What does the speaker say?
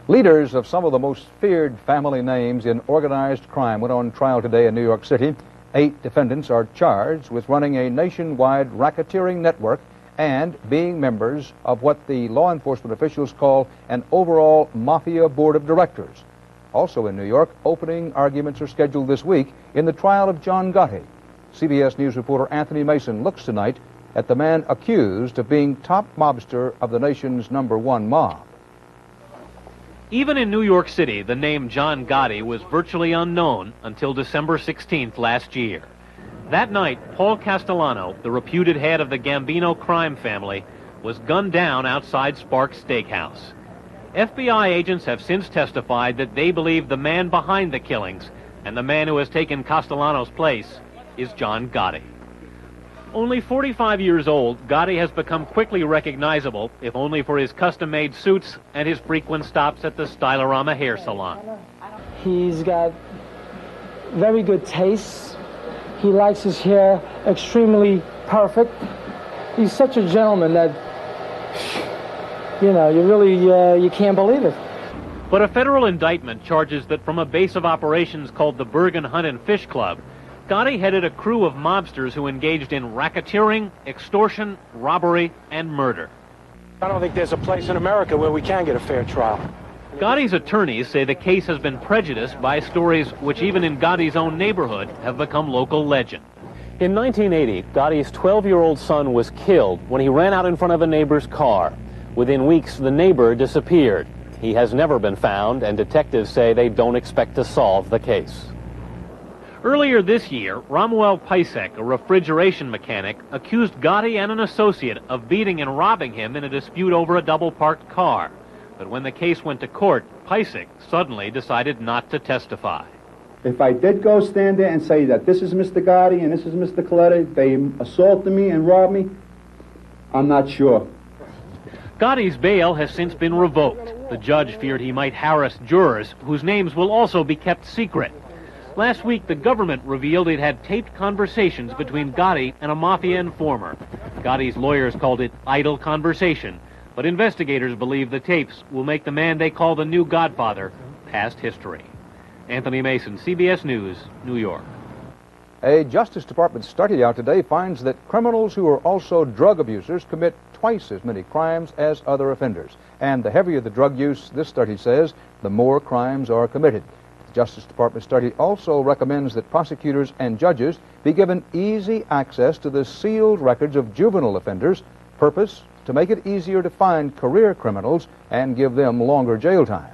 Leaders of some of the most feared family names in organized crime went on trial today in New York City. 8 defendants are charged with running a nationwide racketeering network and being members of what the law enforcement officials call an overall mafia board of directors. Also in New York, opening arguments are scheduled this week in the trial of John Gotti. CBS News reporter Anthony Mason looks tonight at the man accused of being top mobster of the nation's #1 mob. Even in New York City, the name John Gotti was virtually unknown until December 16th last year. That night, Paul Castellano, the reputed head of the Gambino crime family, was gunned down outside Sparks Steakhouse. FBI agents have since testified that they believe the man behind the killings and the man who has taken Castellano's place is John Gotti. Only 45 years old, Gotti has become quickly recognizable, if only for his custom-made suits and his frequent stops at the Stylorama hair salon. He's got very good taste. He likes his hair extremely perfect. He's such a gentleman that, you can't believe it. But a federal indictment charges that from a base of operations called the Bergen Hunt and Fish Club, Gotti headed a crew of mobsters who engaged in racketeering, extortion, robbery, and murder. I don't think there's a place in America where we can get a fair trial. Gotti's attorneys say the case has been prejudiced by stories which even in Gotti's own neighborhood have become local legend. In 1980, Gotti's 12-year-old son was killed when he ran out in front of a neighbor's car. Within weeks, the neighbor disappeared. He has never been found, and detectives say they don't expect to solve the case. Earlier this year, Romuald Pisek, a refrigeration mechanic, accused Gotti and an associate of beating and robbing him in a dispute over a double-parked car. But when the case went to court, Pisek suddenly decided not to testify. If I did go stand there and say that this is Mr. Gotti and this is Mr. Coletta, they assaulted me and robbed me, I'm not sure. Gotti's bail has since been revoked. The judge feared he might harass jurors, whose names will also be kept secret. Last week, the government revealed it had taped conversations between Gotti and a mafia informer. Gotti's lawyers called it idle conversation, but investigators believe the tapes will make the man they call the new Godfather past history. Anthony Mason, CBS News, New York. A Justice Department study out today finds that criminals who are also drug abusers commit twice as many crimes as other offenders. And the heavier the drug use, this study says, the more crimes are committed. Justice Department study also recommends that prosecutors and judges be given easy access to the sealed records of juvenile offenders, purpose to make it easier to find career criminals and give them longer jail time.